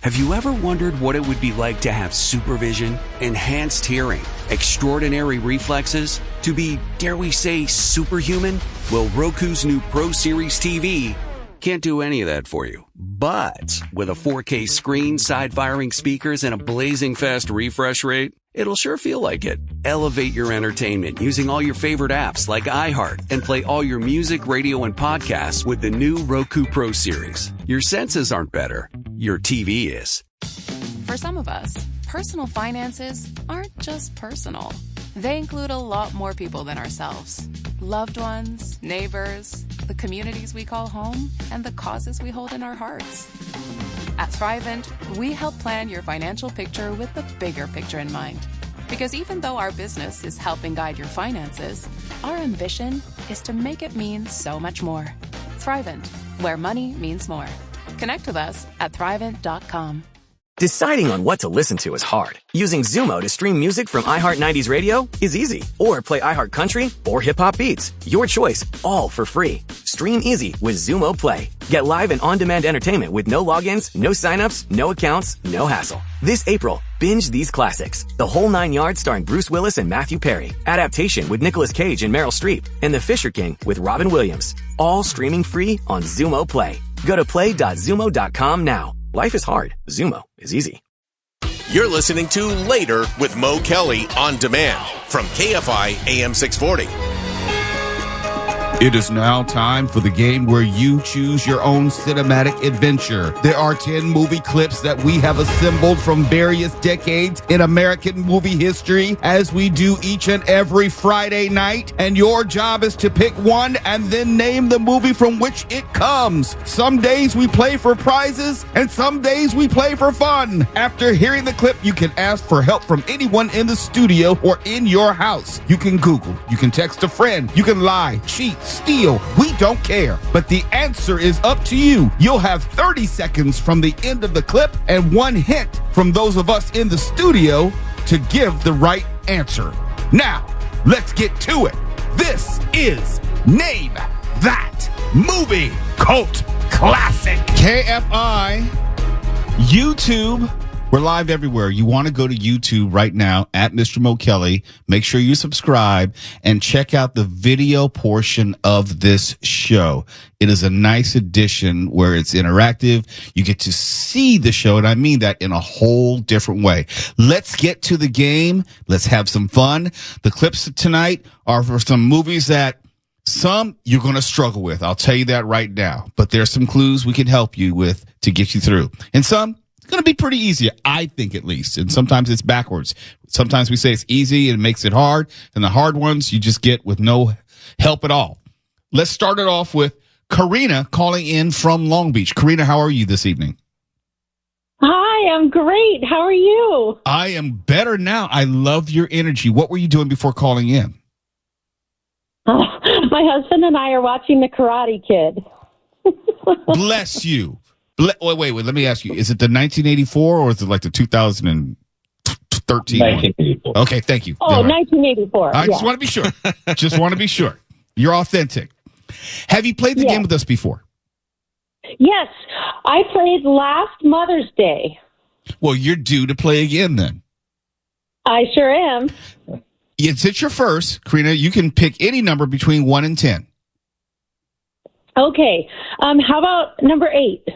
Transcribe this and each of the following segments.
Have you ever wondered what it would be like to have supervision, enhanced hearing, extraordinary reflexes, to be, dare we say, superhuman? Well, Roku's new Pro Series TV can't do any of that for you. But with a 4K screen, side-firing speakers, and a blazing fast refresh rate, it'll sure feel like it. Elevate your entertainment using all your favorite apps like iHeart and play all your music, radio, and podcasts with the new Roku Pro Series. Your senses aren't better. Your TV is. For some of us, personal finances aren't just personal. They include a lot more people than ourselves. Loved ones, neighbors, the communities we call home, and the causes we hold in our hearts. At Thrivent, we help plan your financial picture with the bigger picture in mind. Because even though our business is helping guide your finances, our ambition is to make it mean so much more. Thrivent, where money means more. Connect with us at Thrivent.com. Deciding on what to listen to is hard. Using Zumo to stream music from iHeart 90s Radio is easy. Or play iHeart Country or Hip Hop Beats. Your choice, all for free. Stream easy with Zumo Play. Get live and on-demand entertainment with no logins, no signups, no accounts, no hassle. This April, binge these classics. The Whole Nine Yards starring Bruce Willis and Matthew Perry. Adaptation with Nicolas Cage and Meryl Streep. And The Fisher King with Robin Williams. All streaming free on Zumo Play. Go to play.zumo.com now. Life is hard. Zumo is easy. You're listening to Later with Mo Kelly on demand from KFI AM 640. It is now time for the game where you choose your own cinematic adventure. There are 10 movie clips that we have assembled from various decades in American movie history, as we do each and every Friday night. And your job is to pick one and then name the movie from which it comes. Some days we play for prizes and some days we play for fun. After hearing the clip, you can ask for help from anyone in the studio or in your house. You can Google, you can text a friend, you can lie, cheat, steal. We don't care. But the answer is up to you. You'll have 30 seconds from the end of the clip and one hint from those of us in the studio to give the right answer. Now, let's get to it. This is Name That Movie Cult Classic. KFI, YouTube. We're live everywhere. You want to go to YouTube right now at Mr. Mo Kelly. Make sure you subscribe and check out the video portion of this show. It is a nice addition where it's interactive. You get to see the show, and I mean that in a whole different way. Let's get to the game. Let's have some fun. The clips tonight are for some movies that some you're going to struggle with. I'll tell you that right now. But there's some clues we can help you with to get you through. And some, it's going to be pretty easy, I think, at least. And sometimes it's backwards. Sometimes we say it's easy and it makes it hard. And the hard ones you just get with no help at all. Let's start it off with Karina calling in from Long Beach. Karina, how are you this evening? Hi, I'm great. How are you? I am better now. I love your energy. What were you doing before calling in? My husband and I are watching The Karate Kid. Bless you. Wait. Let me ask you. Is it the 1984 or is it like the 2013 1984. one? Okay, thank you. Oh, 1984. I just want to be sure. Just want to be sure. You're authentic. Have you played the game with us before? Yes. I played last Mother's Day. Well, you're due to play again then. I sure am. It's your first. Karina, you can pick any number between 1 and 10. Okay. How about number 8?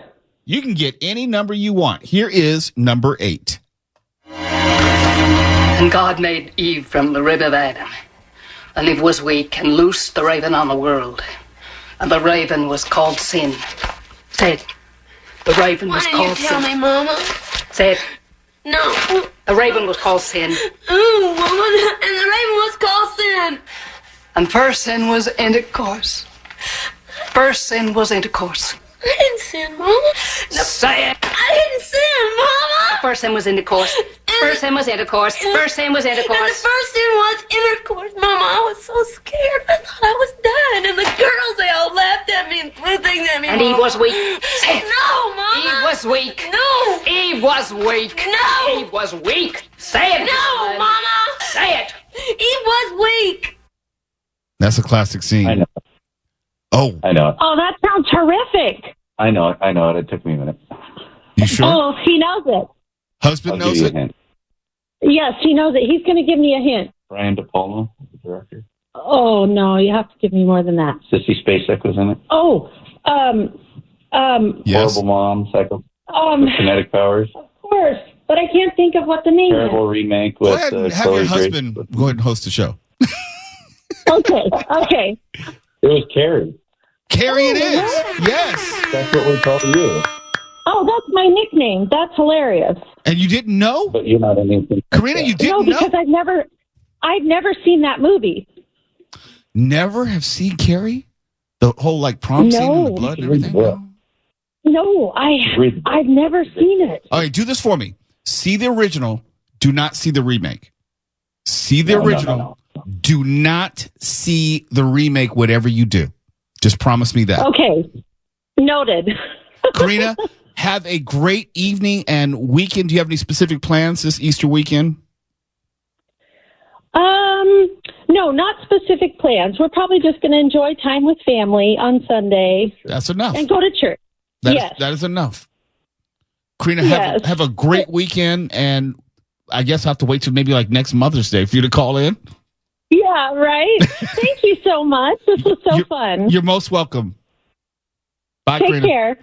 You can get any number you want. Here is number 8. And God made Eve from the rib of Adam. And Eve was weak and loosed the raven on the world. And the raven was called sin. Say it. The raven was called sin. Tell me, Mama. Say it. No. The raven was called sin. Ooh, Mama. And the raven was called sin. And first sin was intercourse. First sin was intercourse. I didn't sin, Mama. No. Say it. I didn't sin, Mama. First sin was intercourse. First sin was intercourse. First sin was intercourse. And the first sin was intercourse, Mama. I was so scared. I thought I was dying. And the girls, they all laughed at me and threw things at me, And Mama. Eve was weak. Say it. No, Mama. Eve was weak. No. Eve was weak. No. Eve was weak. Say it. No, Mama. Say it. Eve was weak. That's a classic scene. I know. Oh. I know it. Oh, that sounds horrific. I know it. It took me a minute. You sure? Oh, he knows it. Husband knows it? Yes, he knows it. He's going to give me a hint. Brian De Palma, the director. Oh, no, you have to give me more than that. Sissy Spacek was in it. Oh, Yes. Horrible Mom, Psycho, with Kinetic Powers. Of course, but I can't think of what the name Terrible remake Go with ahead and have Chloe your Grace. husband go ahead and host the show. is. Okay. It was Carrie. Carrie, it is. Yes. That's what we call you. Oh, that's my nickname. That's hilarious. And you didn't know? But you're not anything. Karina, you No, didn't because know? I've never seen that movie. Never have seen Carrie? The whole like prom scene and the blood and everything? Well, No, I've never seen it. All right, do this for me. See the original. Do not see the remake. See the original. No. Do not see the remake, whatever you do. Just promise me that. Okay. Noted. Karina, have a great evening and weekend. Do you have any specific plans this Easter weekend? No, not specific plans. We're probably just going to enjoy time with family on Sunday That's enough. and go to church. Yes. That is enough. Karina, Yes. have a great weekend, and I guess I'll have to wait till maybe like next Mother's Day for you to call in. Yeah, right? Thank you so much. This was so fun. You're most welcome. Bye, Take Karina. care.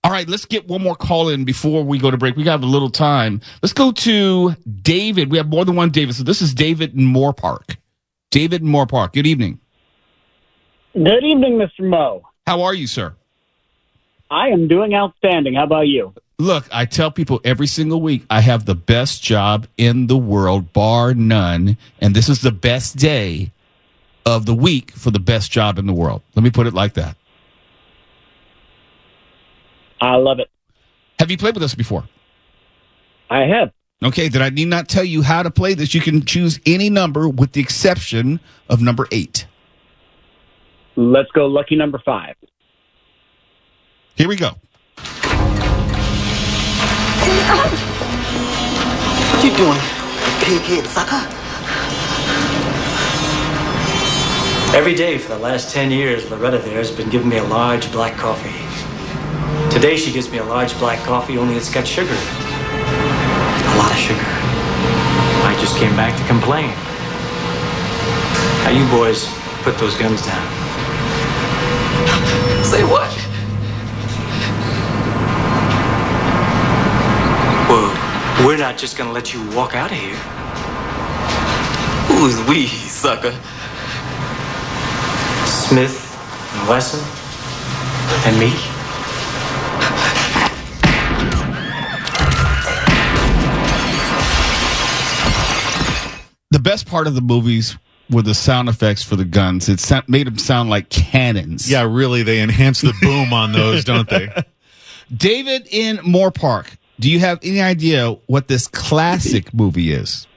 All right, let's get one more call in before we go to break. We got a little time. Let's go to David. We have more than one David. So this is David in Moore Park. David in Moore Park. Good evening. Good evening, Mr. Moe. How are you, sir? I am doing outstanding. How about you? Look, I tell people every single week I have the best job in the world, bar none. And this is the best day of the week for the best job in the world. Let me put it like that. I love it. Have you played with us before? I have. Okay, then I need not tell you how to play this. You can choose any number with the exception of number 8. Let's go lucky number 5. Here we go. What you doing, pighead sucker? Every day for the last 10 years, Loretta there has been giving me a large black coffee. Today she gives me a large black coffee, only it's got sugar. A lot of sugar. I just came back to complain. Now you boys put those guns down. Say what? Well, we're not just gonna let you walk out of here. Who's we, sucker? Smith and Wesson and me. The best part of the movies were the sound effects for the guns. It made them sound like cannons. Yeah, really, they enhance the boom on those, don't they? David in Moore Park, do you have any idea what this classic movie is?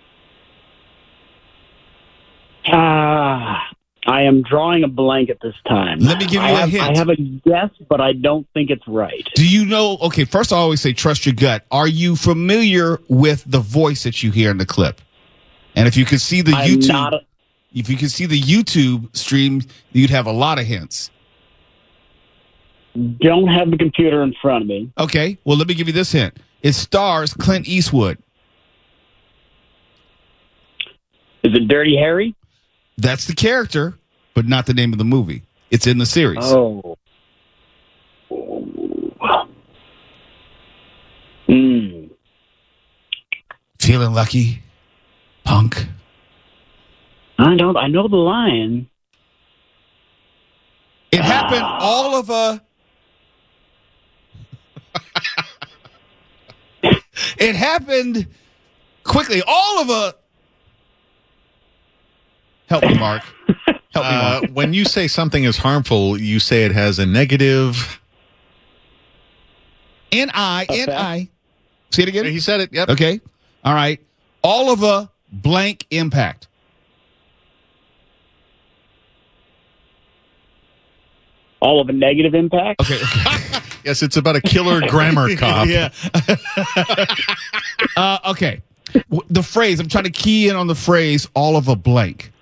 I am drawing a blank at this time. Let me give you a hint. I have a guess, but I don't think it's right. Do you know? Okay, first I always say trust your gut. Are you familiar with the voice that you hear in the clip? And if you could see the if you could see the YouTube stream, you'd have a lot of hints. Don't have the computer in front of me. Okay, well, let me give you this hint. It stars Clint Eastwood. Is it Dirty Harry? That's the character, but not the name of the movie. It's in the series. Oh. Feeling lucky, punk. I know the line. It happened all of a... It happened quickly. All of a... Help me, Mark. Help me, Mark. When you say something is harmful, you say it has a negative... N-I. Say it again? He said it, yep. Okay. All right. All of a blank impact. All of a negative impact? Okay. Yes, it's about a killer grammar cop. Yeah. Okay. The phrase, I'm trying to key in on the phrase, all of a blank.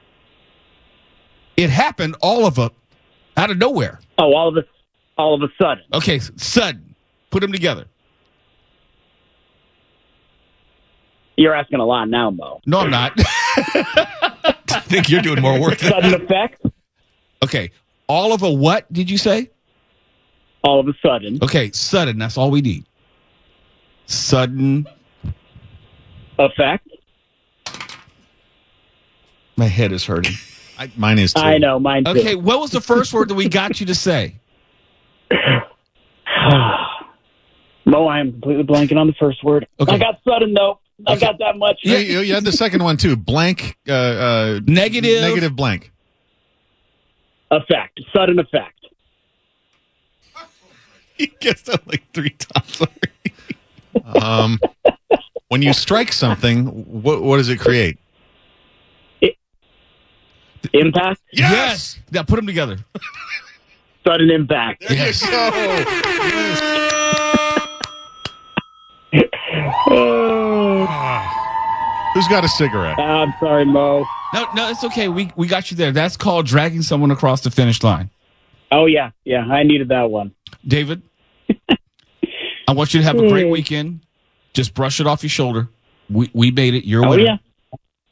It happened all of a, out of nowhere. Oh, all of a sudden. Okay, sudden. Put them together. You're asking a lot now, Mo. No, I'm not. I think you're doing more work. Sudden effect? Okay. All of a what did you say? All of a sudden. Okay, sudden. That's all we need. Sudden effect. My head is hurting. Mine is too. I know, mine too. Okay, what was the first word that we got you to say? Mo, I am completely blanking on the first word. Okay. I got sudden, though. I got that much. Yeah, you had the second one too. Blank. Negative blank. Effect. Sudden effect. He guessed that like 3 times already. When you strike something, what does it create? Impact? Yes. Now put them together. Sudden impact. There you go. Who's got a cigarette? I'm sorry, Mo. No, it's okay. We got you there. That's called dragging someone across the finish line. Oh, yeah. Yeah, I needed that one. David, I want you to have a great weekend. Just brush it off your shoulder. We made it. You're a winner. Yeah.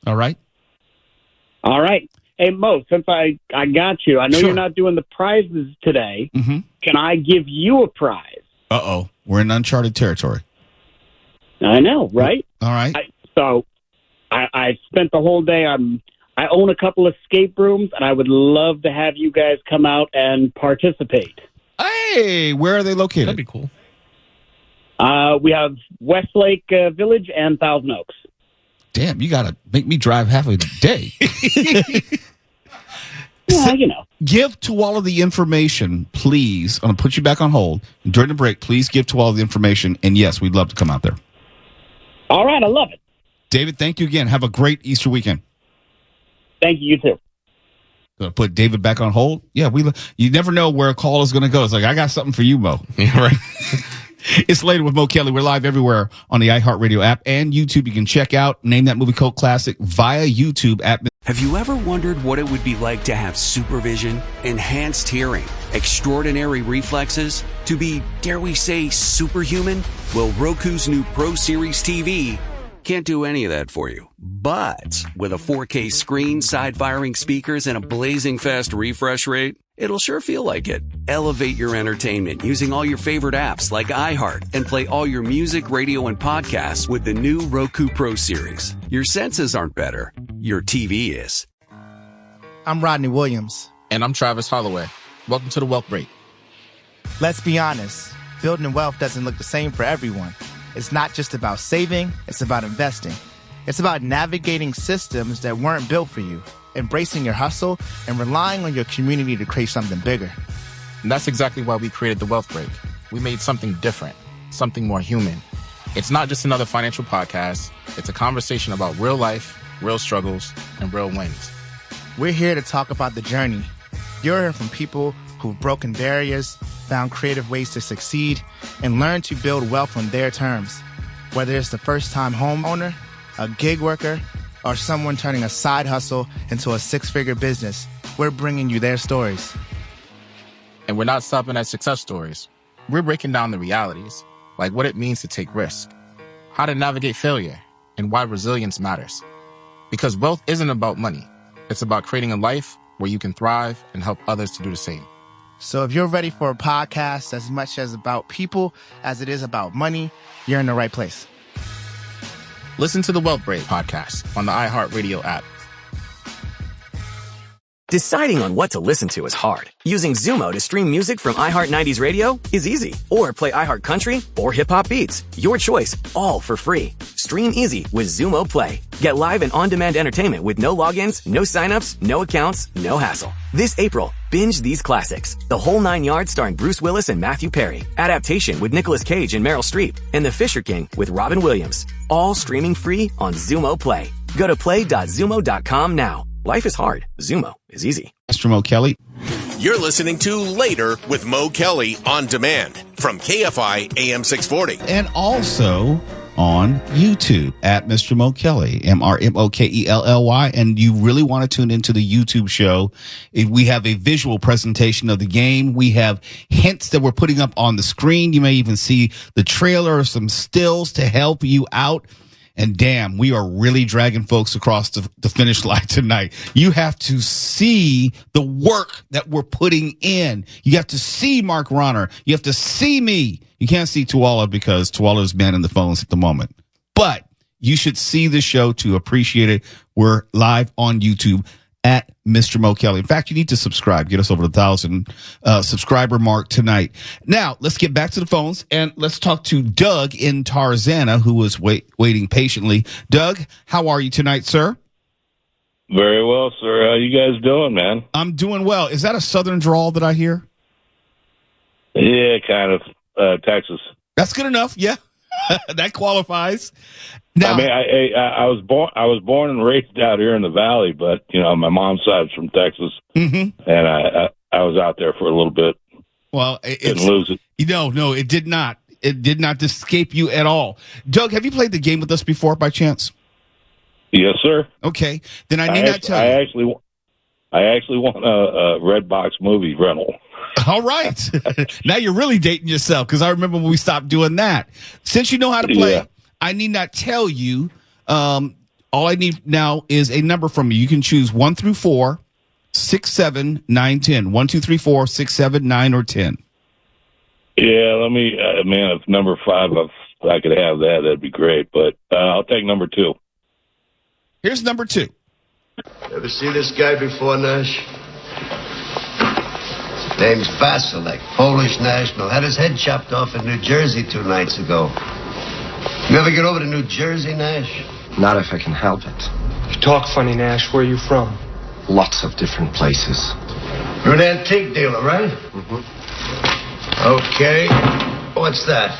All right? All right. Hey, Mo, since I got you, I know Sure. you're not doing the prizes today. Mm-hmm. Can I give you a prize? Uh-oh. We're in uncharted territory. I know, right? All right. I spent the whole day I own a couple of escape rooms, and I would love to have you guys come out and participate. Hey, where are they located? That'd be cool. We have Westlake Village and Thousand Oaks. Damn, you got to make me drive half of the day. Yeah, you know. Give to all of the information, please. I'm going to put you back on hold. During the break, please give to all the information. And yes, we'd love to come out there. All right, I love it. David, thank you again. Have a great Easter weekend. Thank you, you too. Going to put David back on hold? Yeah, you never know where a call is going to go. It's like, I got something for you, Mo. Yeah, right. It's Later with Mo Kelly. We're live everywhere on the iHeartRadio app and YouTube. You can check out Name That Movie Cult Classic via YouTube at... Have you ever wondered what it would be like to have supervision, enhanced hearing, extraordinary reflexes, to be, dare we say, superhuman? Well, Roku's new Pro Series TV can't do any of that for you. But with a 4K screen, side-firing speakers, and a blazing fast refresh rate, it'll sure feel like it. Elevate your entertainment using all your favorite apps like iHeart and play all your music, radio, and podcasts with the new Roku Pro Series. Your senses aren't better. Your TV is. I'm Rodney Williams. And I'm Travis Holloway. Welcome to The Wealth Break. Let's be honest. Building wealth doesn't look the same for everyone. It's not just about saving, it's about investing. It's about navigating systems that weren't built for you, embracing your hustle, and relying on your community to create something bigger. And that's exactly why we created The Wealth Break. We made something different, something more human. It's not just another financial podcast. It's a conversation about real life, real struggles, and real wins. We're here to talk about the journey. You'll hear from people who've broken barriers, found creative ways to succeed, and learned to build wealth on their terms. Whether it's the first-time homeowner, a gig worker, or someone turning a side hustle into a 6-figure business, we're bringing you their stories. And we're not stopping at success stories. We're breaking down the realities, like what it means to take risks, how to navigate failure, and why resilience matters. Because wealth isn't about money. It's about creating a life where you can thrive and help others to do the same. So if you're ready for a podcast as much as about people as it is about money, you're in the right place. Listen to the Wealth Break podcast on the iHeartRadio app. Deciding on what to listen to is hard. Using Zumo to stream music from iHeart90's radio is easy. Or play iHeart Country or Hip Hop Beats. Your choice, all for free. Stream easy with Zumo Play. Get live and on-demand entertainment with no logins, no signups, no accounts, no hassle. This April, binge these classics. The Whole 9 Yards starring Bruce Willis and Matthew Perry. Adaptation with Nicolas Cage and Meryl Streep. And The Fisher King with Robin Williams. All streaming free on Zumo Play. Go to play.zumo.com now. Life is hard. Zumo is easy. Mr. Mo Kelly. You're listening to Later with Mo Kelly on demand from KFI AM 640. And also on YouTube at Mr. Mo Kelly, MrMokelly. And you really want to tune into the YouTube show. We have a visual presentation of the game. We have hints that we're putting up on the screen. You may even see the trailer or some stills to help you out. And damn, we are really dragging folks across the finish line tonight. You have to see the work that we're putting in. You have to see Mark Ronner. You have to see me. You can't see Tuala because Tuala is manning the phones at the moment. But you should see the show to appreciate it. We're live on YouTube at Mr. Mo Kelly. In fact, you need to subscribe. Get us over the 1,000 subscriber mark tonight. Now, let's get back to the phones and let's talk to Doug in Tarzana, who was waiting patiently. Doug, how are you tonight, sir? Very well, sir. How you guys doing, man? I'm doing well. Is that a southern drawl that I hear? Yeah, kind of. Texas. That's good enough. Yeah, that qualifies. Now, I mean, I was born and raised out here in the valley, but my mom's side is from Texas, and I was out there for a little bit. Well, didn't lose it. No, it did not. It did not escape you at all. Doug, have you played the game with us before, by chance? Yes, sir. Okay, then I need not tell you. I actually won a Redbox movie rental. All right, now you're really dating yourself because I remember when we stopped doing that. Since you know how to play. Yeah. I need not tell you. All I need now is a number from you. You can choose 1 through 4, 6, 7, 9, 10. 1, 2, 3, 4, 6, 7, 9, or 10. Yeah, let me, man, if number 5, if I could have that, that'd be great. But I'll take number 2. Here's number 2. Ever see this guy before, Nash? Name's Vasilek, Polish national. Had his head chopped off in New Jersey 2 nights ago. You ever get over to New Jersey, Nash? Not if I can help it. You talk funny, Nash. Where are you from? Lots of different places. You're an antique dealer, right? Mm-hmm. Okay. What's that?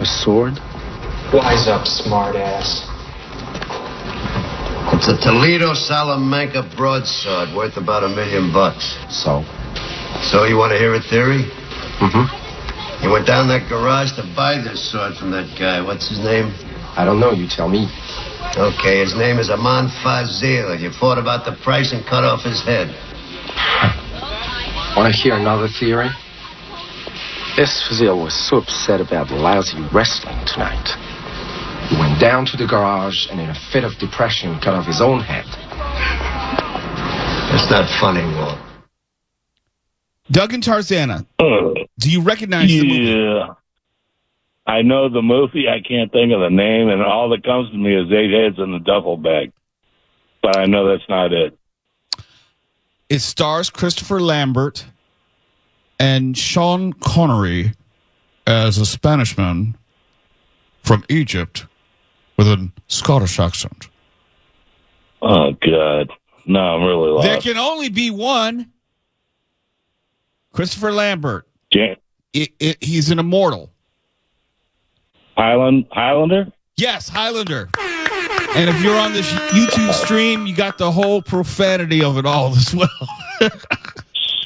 A sword? Wise up, smartass. It's a Toledo Salamanca broadsword worth about $1 million. So you want to hear a theory? Mm-hmm. You went down that garage to buy this sword from that guy. What's his name? I don't know. You tell me. Okay, his name is Aman Fazil. You fought about the price and cut off his head. Want to hear another theory? This Fazil was so upset about lousy wrestling tonight. He went down to the garage and in a fit of depression cut off his own head. That's not funny, Walt. Doug and Tarzana, do you recognize the movie? Yeah. I know the movie. I can't think of the name, and all that comes to me is 8 heads in the duffel bag. But I know that's not it. It stars Christopher Lambert and Sean Connery as a Spanishman from Egypt with a Scottish accent. Oh, God. No, I'm really lost. There can only be one. Christopher Lambert. He's an immortal. Highlander? Yes, Highlander. And if you're on this YouTube stream, you got the whole profanity of it all as well.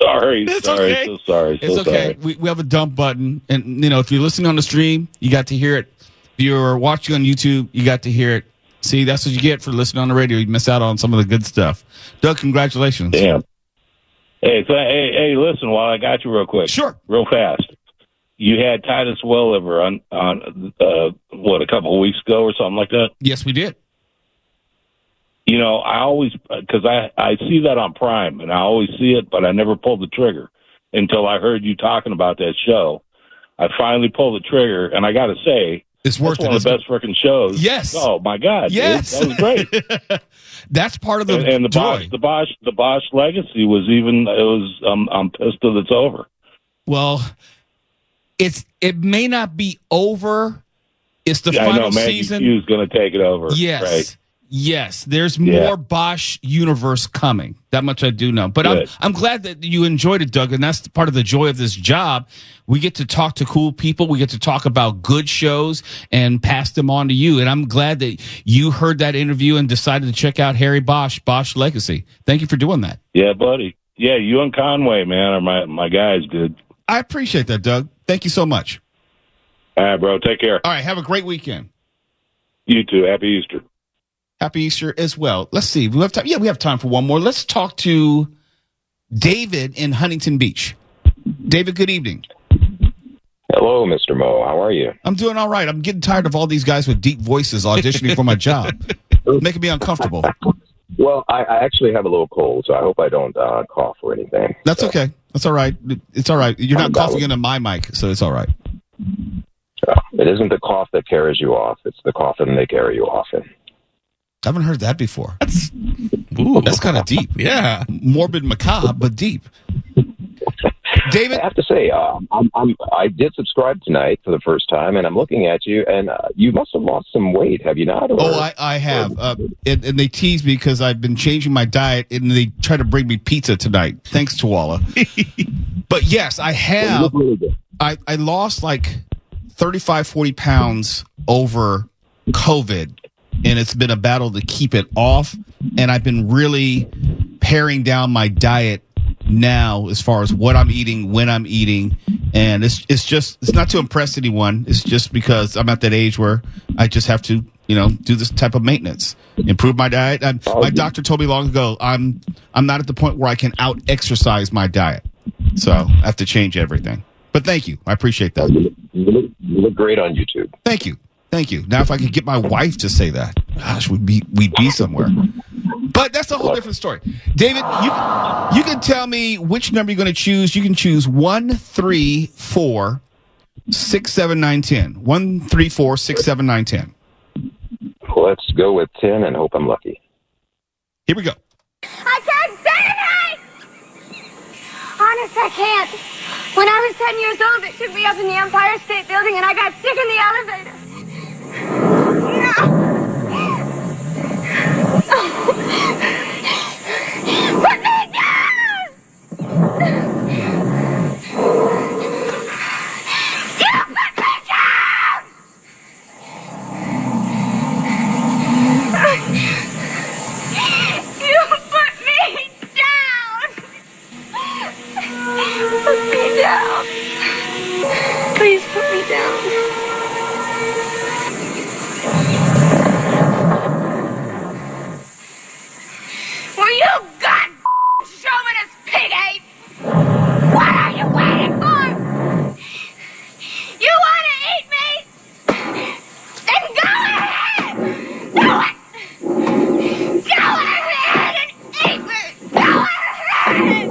Sorry. It's sorry. Okay. So sorry. It's so okay. Sorry. We have a dump button. And, if you're listening on the stream, you got to hear it. If you're watching on YouTube, you got to hear it. See, that's what you get for listening on the radio. You miss out on some of the good stuff. Doug, congratulations. Damn. Hey, listen, while I got you real quick. Sure. Real fast. You had Titus Welliver on a couple of weeks ago or something like that? Yes, we did. I always, because I see that on Prime, and I always see it, but I never pulled the trigger until I heard you talking about that show. I finally pulled the trigger, and I got to say, it's worth one of the best freaking shows. Yes. Oh my God. Yes. Dude, that was great. That's part of the and the joy. The Bosch legacy was even. It was. I'm pissed that it's over. Well, it may not be over. It's the final I know, Maggie season. Q's going to take it over. Yes. Right. Yes, there's more Bosch universe coming. That much I do know. But I'm glad that you enjoyed it, Doug, and that's part of the joy of this job. We get to talk to cool people. We get to talk about good shows and pass them on to you. And I'm glad that you heard that interview and decided to check out Harry Bosch Legacy. Thank you for doing that. Yeah, buddy. Yeah, you and Conway, man, are my guys, dude. I appreciate that, Doug. Thank you so much. All right, bro. Take care. All right, have a great weekend. You too. Happy Easter. Happy Easter as well. Let's see. We have time. Yeah, we have time for one more. Let's talk to David in Huntington Beach. David, good evening. Hello, Mr. Mo. How are you? I'm doing all right. I'm getting tired of all these guys with deep voices auditioning for my job. Making me uncomfortable. Well, I actually have a little cold, so I hope I don't cough or anything. That's okay. That's all right. It's all right. You're not coughing into my mic, so it's all right. It isn't the cough that carries you off. It's the coffin they carry you off in. I haven't heard that before. That's kind of deep. Yeah. Morbid, macabre, but deep. David? I have to say, I did subscribe tonight for the first time, and I'm looking at you, and you must have lost some weight, have you not? I have. And they tease me because I've been changing my diet, and they try to bring me pizza tonight. Thanks, Tuala. But yes, I have. I lost like 35, 40 pounds over COVID, and it's been a battle to keep it off, and I've been really paring down my diet now as far as what I'm eating, when I'm eating, and it's not to impress anyone. It's just because I'm at that age where I just have to, do this type of maintenance, improve my diet. My doctor told me long ago I'm not at the point where I can out exercise my diet, so I have to change everything. But thank you, I appreciate that. You look great on YouTube. Thank you. Now, if I could get my wife to say that, gosh, we'd be somewhere. But that's a whole different story. David, you can tell me which number you're going to choose. You can choose 1, 3, 4, 6, 7, 9, 10. 1, 3, 4, 6, 7, 9, 10. Let's go with 10 and hope I'm lucky. Here we go. I can't say tonight! Honest, I can't. When I was 10 years old, they took me up in the Empire State Building and I got sick in the elevator. No! Put me down! You put me down! You put me down! Put me down. Please put me down. You god chauvinist pig ape! What are you waiting for? You want to eat me? Then go ahead! Do it! Go ahead and eat me! Go ahead!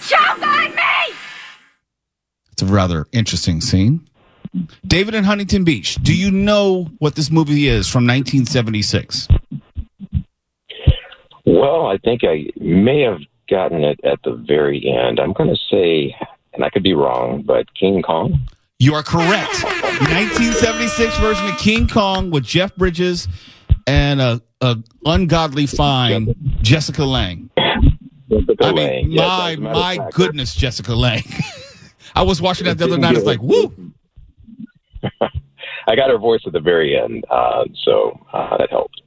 Choke on me! It's a rather interesting scene. David in Huntington Beach, do you know what this movie is from 1976? Well, I think I may have gotten it at the very end. I'm going to say, and I could be wrong, but King Kong? You are correct. 1976 version of King Kong with Jeff Bridges and a ungodly fine Jessica Lange. My goodness, Jessica Lange. I was watching that the other night. I was like, woo! I got her voice at the very end, so that helped.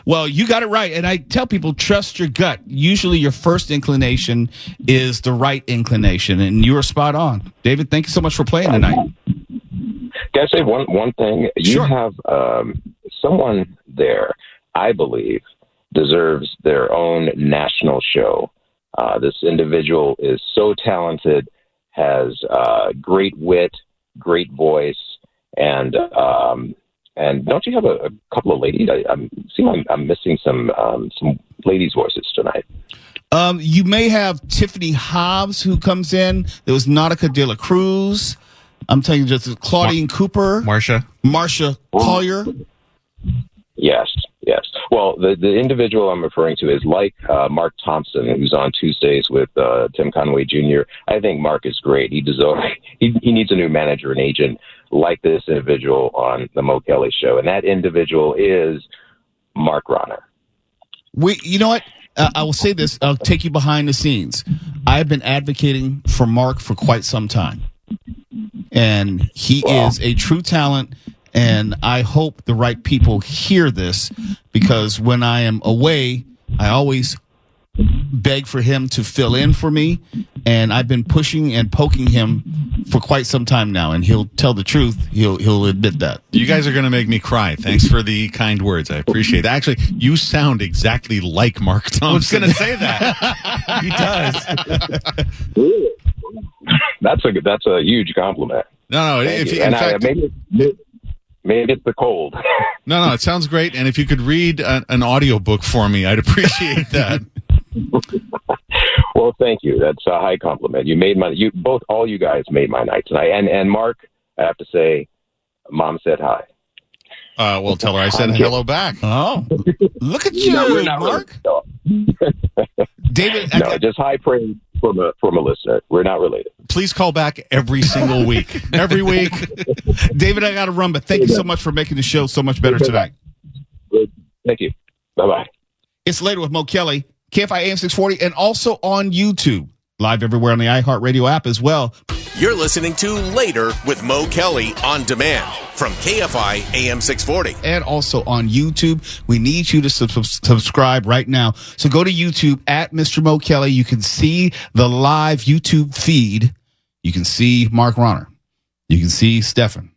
Well, you got it right. And I tell people, trust your gut. Usually your first inclination is the right inclination. And you were spot on. David, thank you so much for playing tonight. Can I say one thing? You have someone there, I believe, deserves their own national show. This individual is so talented, has great wit, great voice, and don't you have a couple of ladies? I'm missing some ladies' voices tonight. You may have Tiffany Hobbs who comes in. There was Nautica de la Cruz. I'm telling you, just Claudine Cooper. Marsha Collier. Yes. Well, the individual I'm referring to is like Mark Thompson, who's on Tuesdays with Tim Conway Jr. I think Mark is great. He needs a new manager and agent like this individual on the Mo Kelly Show, and that individual is Mark Ronner. You know what? I will say this. I'll take you behind the scenes. I've been advocating for Mark for quite some time, and he is a true talent. And I hope the right people hear this, because when I am away, I always beg for him to fill in for me. And I've been pushing and poking him for quite some time now, and he'll tell the truth. He'll admit that. You guys are going to make me cry. Thanks for the kind words. I appreciate it. Actually, you sound exactly like Mark Thompson. I was going to say that. He does. That's a huge compliment. No, Thank if you. you, in And fact, maybe it's the cold. no, it sounds great. And if you could read an audiobook for me, I'd appreciate that. Well, thank you. That's a high compliment. All you guys made my night tonight. And Mark, I have to say, Mom said hi. Well, tell her I said hello back. Oh, look at you, we're not Mark. Really, David, just high praise from a listener. We're not related. Please call back every single week. Every week. David, I got to run, but thank you so much for making the show so much better tonight. Thank you. Bye-bye. It's Later with Mo Kelly, KFI AM 640, and also on YouTube. Live everywhere on the iHeartRadio app as well. You're listening to Later with Mo Kelly on demand from KFI AM 640. And also on YouTube. We need you to subscribe right now. So go to YouTube at Mr. Mo Kelly. You can see the live YouTube feed. You can see Mark Ronner. You can see Stefan.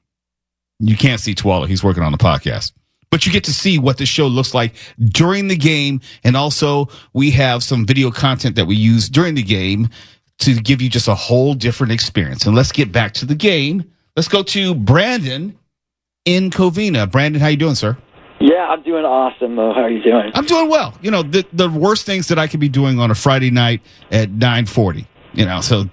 You can't see Twala. He's working on the podcast. But you get to see what the show looks like during the game. And also, we have some video content that we use during the game to give you just a whole different experience. And let's get back to the game. Let's go to Brandon in Covina. Brandon, how you doing, sir? Yeah, I'm doing awesome, Mo. How are you doing? I'm doing well. You know, the worst things that I could be doing on a Friday night at 9:40. You know, so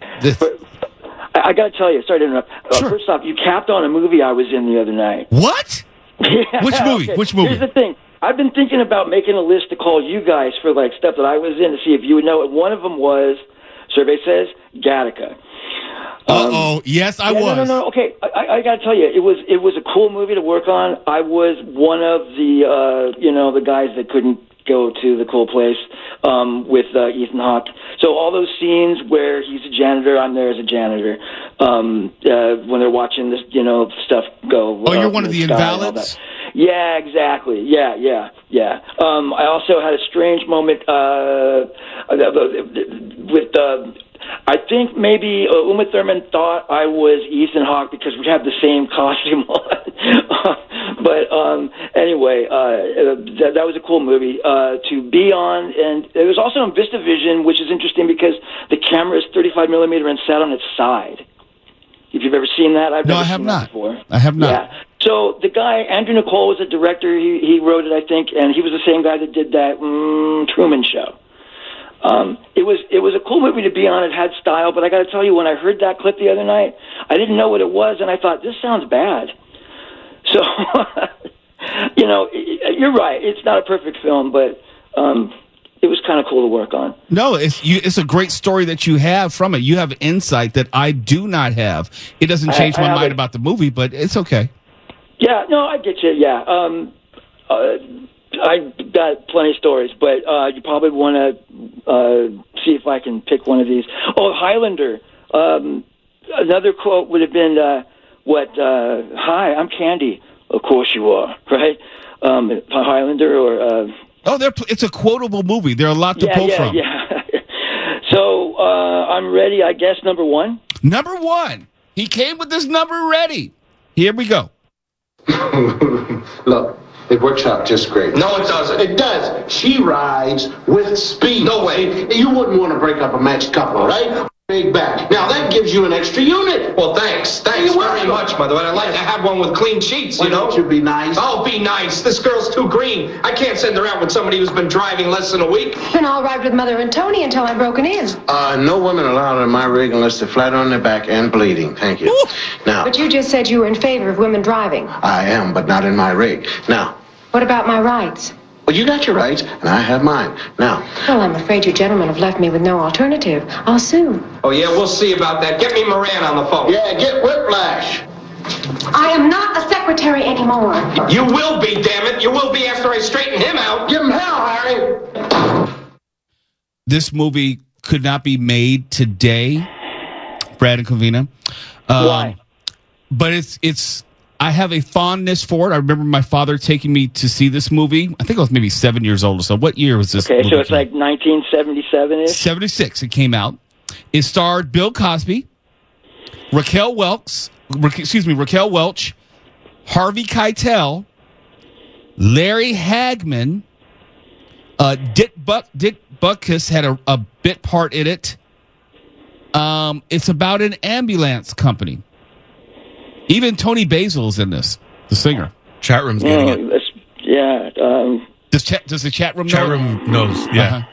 I got to tell you, sorry to interrupt. First off, you capped on a movie I was in the other night. What? Yeah, Which movie? okay. Which movie? Here's the thing. I've been thinking about making a list to call you guys for like stuff that I was in to see if you would know it. One of them was, survey says, Gattaca. Yes, I was. No. Okay, I got to tell you, it was a cool movie to work on. I was one of the the guys that couldn't go to the cool place with Ethan Hawke. So all those scenes where he's a janitor, I'm there as a janitor. When they're watching this, stuff go. Oh, you're one of the Invalids? Yeah, exactly. Yeah. I also had a strange moment with. I think maybe Uma Thurman thought I was Ethan Hawke because we have the same costume on. But anyway, that was a cool movie to be on. And it was also in VistaVision, which is interesting because the camera is 35 millimeter and sat on its side. If you've ever seen that, I have not. Before. I have not. Yeah. So the guy, Andrew Nicole, was a director. He wrote it, I think, and he was the same guy that did that Truman Show. It was a cool movie to be on. It had style, but I got to tell you, when I heard that clip the other night, I didn't know what it was, and I thought, this sounds bad. So, you're right. It's not a perfect film, but it was kind of cool to work on. No, it's a great story that you have from it. You have insight that I do not have. It doesn't change my mind about the movie, but it's okay. Yeah, no, I get you. Yeah. I got plenty of stories, but you probably want to see if I can pick one of these. Oh, Highlander. Another quote would have been, hi, I'm Candy. Of course you are, right? Highlander or... it's a quotable movie. There are a lot to pull from. Yeah. So I'm ready, I guess, number one? Number one. He came with this number ready. Here we go. Look. It works out just great. No, it doesn't. It does. She rides with speed. No way. You wouldn't want to break up a matched couple, right? Big back. Now, that gives you an extra unit. Well, thanks. Thanks very much, by the way. I'd like to have one with clean sheets, you know? Why don't you be nice? I'll be nice. This girl's too green. I can't send her out with somebody who's been driving less than a week. Been all right with Mother and Tony until I'm broken in. No women allowed in my rig unless they're flat on their back and bleeding. Thank you. Now. But you just said you were in favor of women driving. I am, but not in my rig. Now. What about my rights? Well, you got your rights, and I have mine. Now. Well, I'm afraid you gentlemen have left me with no alternative. I'll sue. Oh, yeah, we'll see about that. Get me Moran on the phone. Yeah, get Whiplash. I am not a secretary anymore. You will be, damn it. You will be after I straighten him out. Give him hell, Harry. This movie could not be made today, Brad and Covina. Why? But it's. I have a fondness for it. I remember my father taking me to see this movie. I think I was maybe 7 years old or so. What year was this? Okay, so it's like 1977-ish? 76 it came out. It starred Bill Cosby, Raquel Welch, Harvey Keitel, Larry Hagman, Dick Butkus had a bit part in it. It's about an ambulance company. Even Tony Basil's in this, the singer. Chat room's getting it. Yeah. Does the chat room know? Chat room knows, yeah. Uh-huh.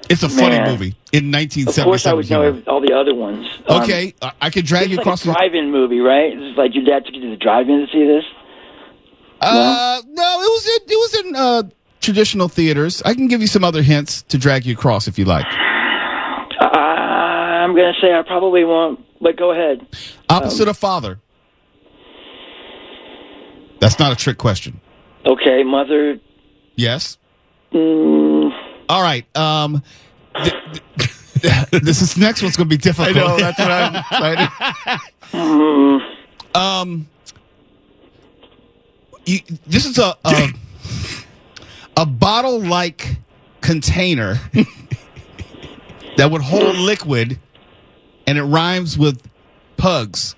It's a funny movie in 1977. Of course, I would know all the other ones. Okay, I could drag you across the drive-in movie, right? It's like your dad took you to the drive-in to see this. No, it was in traditional theaters. I can give you some other hints to drag you across if you like. I'm going to say I probably won't, but go ahead. Opposite of father. That's not a trick question. Okay, mother. Yes. All right. This next one's going to be difficult. I know, that's what I'm this is a bottle-like container that would hold liquid, and it rhymes with pugs.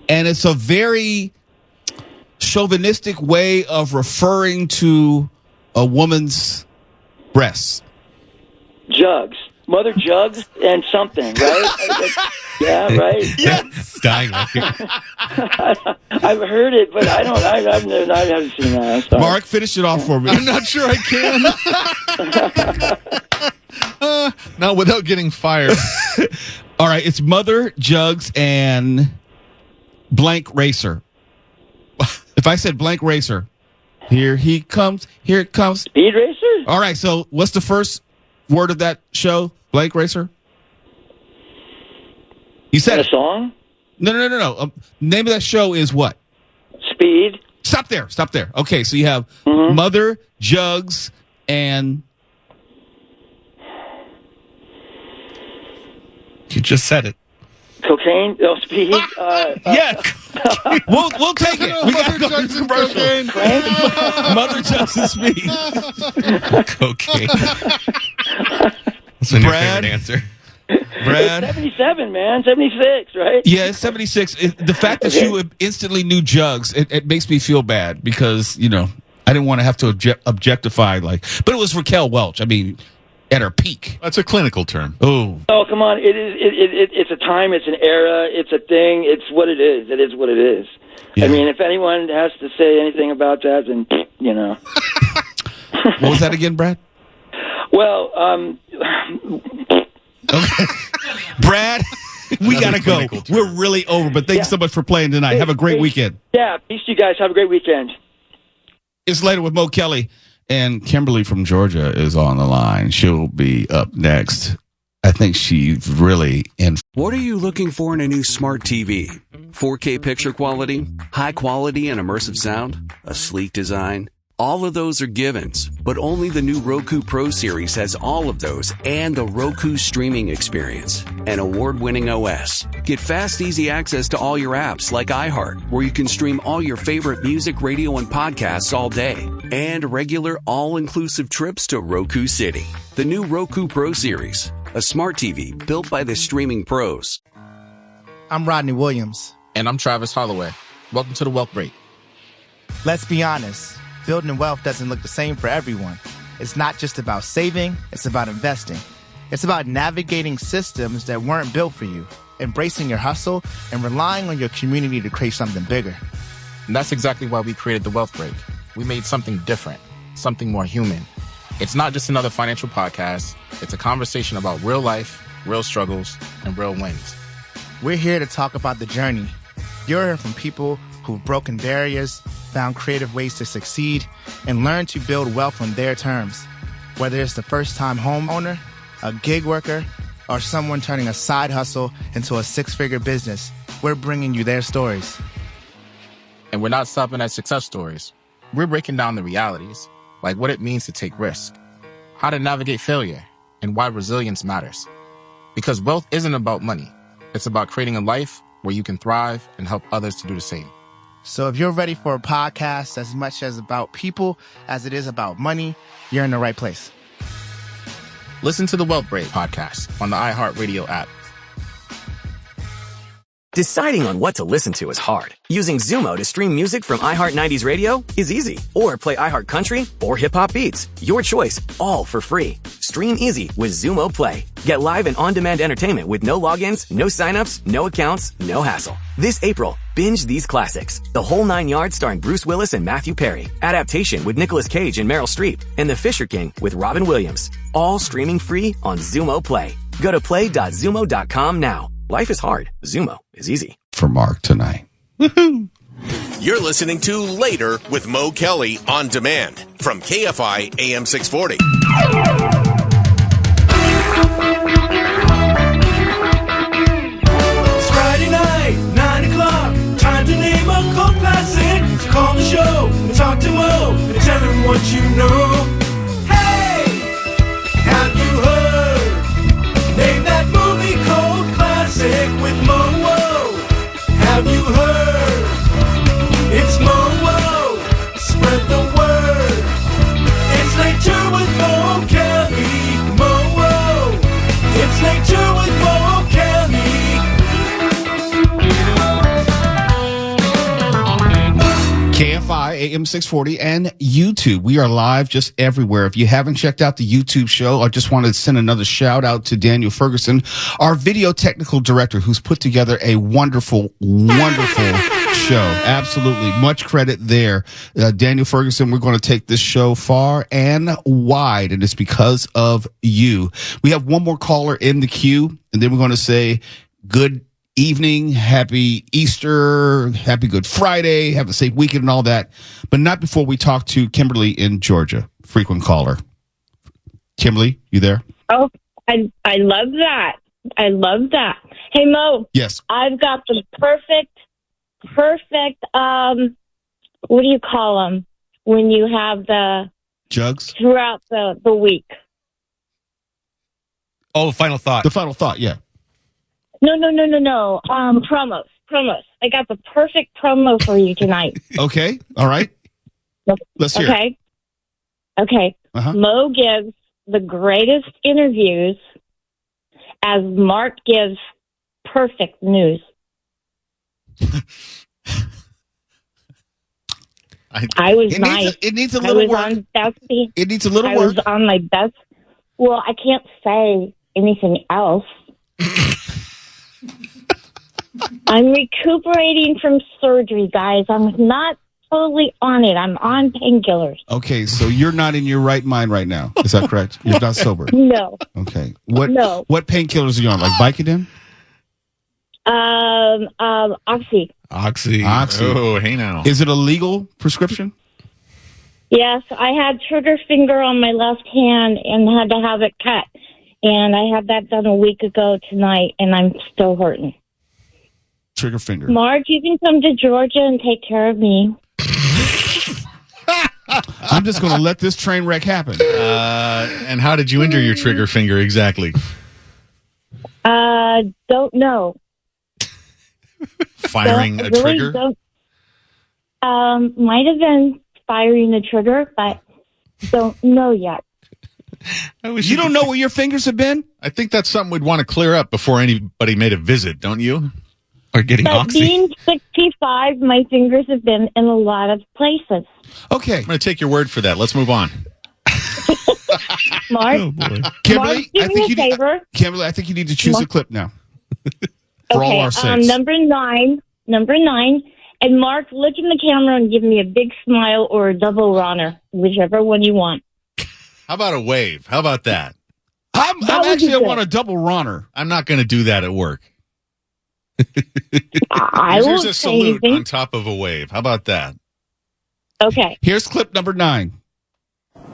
And it's a very chauvinistic way of referring to a woman's breasts. Jugs. Mother jugs and something, right? Yeah, right? Yes. Dying right here. I've heard it, but I haven't seen that. Mark, finish it off for me. I'm not sure I can. Not without getting fired. All right, it's Mother, Jugs, and blank racer. If I said blank racer, here it comes. Speed Racer? All right, so what's the first word of that show? Blank Racer? You said a song? No. Name of that show is what? Speed. Stop there. Okay, so you have Mother, Jugs, and... You just said it. Cocaine? Oh, Speed? Yeah. We'll take it. We got to go to commercial. Mother, Jugs, and Speed. Cocaine. That's my new favorite answer. Brad? It's 77, man. 76, right? Yeah, it's 76. The fact that you instantly knew Jugs, it makes me feel bad because, I didn't want to have to objectify, but it was Raquel Welch. I mean, at her peak. That's a clinical term. Oh, come on. It is. It's a time. It's an era. It's a thing. It's what it is. It is what it is. Yeah. I mean, if anyone has to say anything about that, then, What was that again, Brad? Well, okay. Brad, we got to go. We're really over, but thank you so much for playing tonight. Have a great weekend. Yeah, peace to you guys. Have a great weekend. It's Later with Mo Kelly, and Kimberly from Georgia is on the line. She'll be up next. I think she's really in. What are you looking for in a new smart TV? 4K picture quality, high quality and immersive sound, a sleek design? All of those are givens, but only the new Roku Pro Series has all of those and the Roku streaming experience, an award-winning OS. Get fast, easy access to all your apps like iHeart, where you can stream all your favorite music, radio, and podcasts all day, and regular all-inclusive trips to Roku City. The new Roku Pro Series, a smart TV built by the streaming pros. I'm Rodney Williams. And I'm Travis Holloway. Welcome to the Wealth Break. Let's be honest. Building wealth doesn't look the same for everyone. It's not just about saving, it's about investing. It's about navigating systems that weren't built for you, embracing your hustle, and relying on your community to create something bigger. And that's exactly why we created the Wealth Break. We made something different, something more human. It's not just another financial podcast. It's a conversation about real life, real struggles, and real wins. We're here to talk about the journey. You're hearing from people who've broken barriers, found creative ways to succeed, and learn to build wealth on their terms. Whether it's the first-time homeowner, a gig worker, or someone turning a side hustle into a six-figure business, we're bringing you their stories. And we're not stopping at success stories. We're breaking down the realities, like what it means to take risk, how to navigate failure, and why resilience matters. Because wealth isn't about money. It's about creating a life where you can thrive and help others to do the same. So if you're ready for a podcast as much as about people as it is about money, you're in the right place. Listen to the Wealth Break podcast on the iHeartRadio app. Deciding on what to listen to is hard. Using Zumo to stream music from iHeart 90s Radio is easy. Or play iHeart Country or Hip Hop Beats. Your choice, all for free. Stream easy with Zumo Play. Get live and on-demand entertainment with no logins, no signups, no accounts, no hassle. This April, binge these classics. The Whole Nine Yards starring Bruce Willis and Matthew Perry. Adaptation with Nicolas Cage and Meryl Streep. And The Fisher King with Robin Williams. All streaming free on Zumo Play. Go to play.zumo.com now. Life is hard. Zumo is easy. For Mark tonight. You're listening to Later with Mo Kelly on demand from KFI AM 640. It's Friday night, 9 o'clock. Time to name a cult classic. So call the show and talk to Mo and tell him what you know. Hey, have you heard? Name that movie cult classic with Mo. Have you heard? It's Mo. Spread the word. It's Later with Mo Kelly. Mo. It's Later with Mo Kelly. KFI AM 640 and YouTube. We are live just everywhere. If you haven't checked out the YouTube show, I just wanted to send another shout out to Daniel Ferguson, our video technical director, who's put together a wonderful show. Absolutely. Much credit there. Daniel Ferguson, we're going to take this show far and wide, and it's because of you. We have one more caller in the queue, and then we're going to say good evening, happy Easter, happy Good Friday, have a safe weekend and all that, but not before we talk to Kimberly in Georgia, frequent caller. Kimberly, you there? Oh, I love that. I love that. Hey, Mo. Yes. I've got the perfect, what do you call them when you have the jugs throughout the week? Oh, the final thought. The final thought, yeah. No. Promos. I got the perfect promo for you tonight. Okay. All right. Let's hear it. Okay. Uh-huh. Mo gives the greatest interviews as Mark gives perfect news. I was nice. It needs a little work. It needs a little work. I was on my best. Well, I can't say anything else. I'm recuperating from surgery, guys. I'm not totally on it. I'm on painkillers. Okay, so you're not in your right mind right now. Is that correct? You're not sober? No. Okay. What painkillers are you on? Like Vicodin? Oxy. Oxy. Oh, hey now. Is it a legal prescription? Yes, I had trigger finger on my left hand and had to have it cut. And I had that done a week ago tonight, and I'm still hurting. Trigger finger. Marge, you can come to Georgia and take care of me. I'm just going to let this train wreck happen. And how did you injure your trigger finger exactly? Don't know. Firing a trigger? Might have been firing the trigger, but don't know yet. You don't know where your fingers have been? I think that's something we'd want to clear up before anybody made a visit, don't you? Or getting But oxy. being 65, my fingers have been in a lot of places. Okay. I'm going to take your word for that. Let's move on. Mark, Kimberly, Mark, do me a favor. Kimberly, I think you need to choose a clip now. For Okay, all our sakes. number nine. And Mark, look in the camera and give me a big smile or a double runner, whichever one you want. How about a wave? How about that? I want a double runner. I'm not going to do that at work. I Here's won't a say salute anything. on top of a wave. How about that? Okay. Here's clip number 9.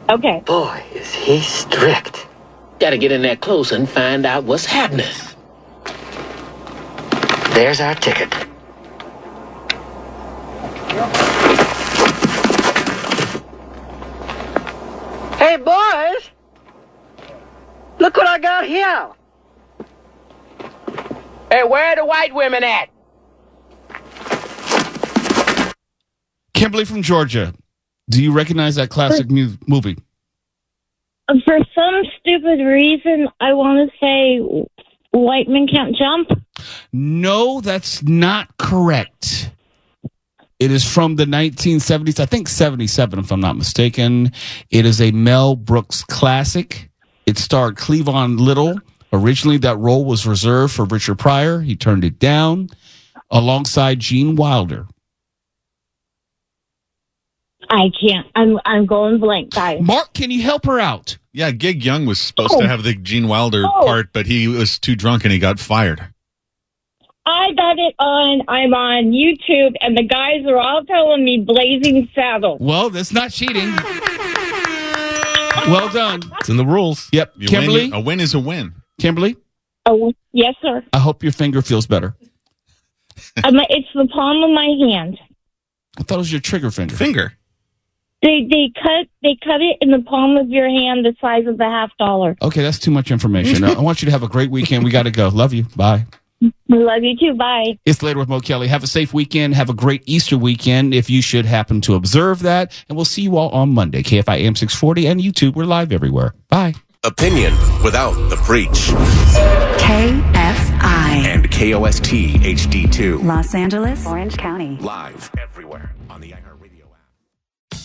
Okay. Boy, is he strict. Gotta get in there close and find out what's happening. There's our ticket. Hey, boys! Look what I got here! Hey, where are the white women at? Kimberly from Georgia, do you recognize that classic movie? For some stupid reason, I want to say White Men Can't Jump. No, that's not correct. It is from the 1970s, I think 77, if I'm not mistaken. It is a Mel Brooks classic. It starred Cleavon Little. Originally, that role was reserved for Richard Pryor. He turned it down alongside Gene Wilder. I can't. I'm going blank, guys. Mark, can you help her out? Yeah, Gig Young was supposed to have the Gene Wilder part, but he was too drunk and he got fired. I got it I'm on YouTube, and the guys are all telling me Blazing Saddles. Well, that's not cheating. Well done. It's in the rules. Yep. Kimberly? A win is a win. Kimberly? Oh, yes, sir. I hope your finger feels better. It's the palm of my hand. I thought it was your trigger finger. They cut it in the palm of your hand the size of the $50. Okay, that's too much information. I want you to have a great weekend. We got to go. Love you. Bye. Love you too. Bye. It's Later with Mo Kelly. Have a safe weekend. Have a great Easter weekend if you should happen to observe that. And we'll see you all on Monday. KFI AM 640 and YouTube. We're live everywhere. Bye. Opinion without the preach. KFI. And KOST HD2. Los Angeles, Orange County. Live everywhere on the iHeartRadio app.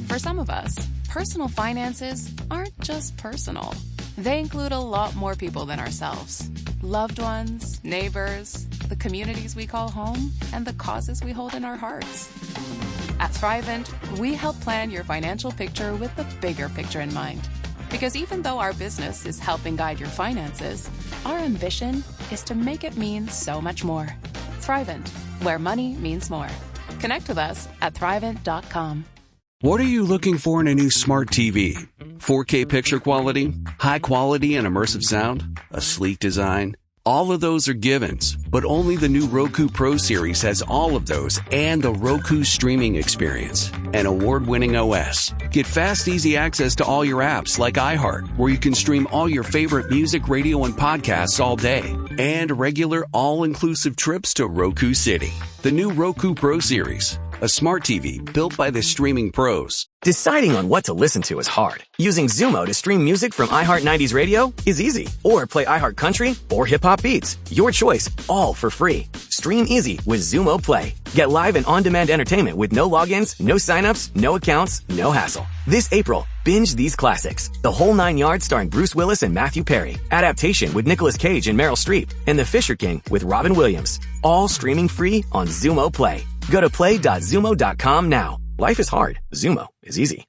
For some of us, personal finances aren't just personal. They include a lot more people than ourselves. Loved ones, neighbors, the communities we call home, and the causes we hold in our hearts. At Thrivent, we help plan your financial picture with the bigger picture in mind. Because even though our business is helping guide your finances, our ambition is to make it mean so much more. Thrivent, where money means more. Connect with us at Thrivent.com. What are you looking for in a new smart TV? 4K picture quality, high quality and immersive sound, a sleek design? All of those are givens, but only the new Roku Pro Series has all of those and the Roku streaming experience, an award-winning OS. Get fast, easy access to all your apps like iHeart, where you can stream all your favorite music, radio, and podcasts all day, and regular all-inclusive trips to Roku City. The new Roku Pro Series, a smart TV built by the streaming pros. Deciding on what to listen to is hard. Using Zumo to stream music from iHeart 90s Radio is easy. Or play iHeart Country or Hip Hop Beats. Your choice, all for free. Stream easy with Zumo Play. Get live and on-demand entertainment with no logins, no signups, no accounts, no hassle. This April, binge these classics. The Whole 9 Yards starring Bruce Willis and Matthew Perry. Adaptation with Nicolas Cage and Meryl Streep. And The Fisher King with Robin Williams. All streaming free on Zumo Play. Go to play.zumo.com now. Life is hard. Zumo is easy.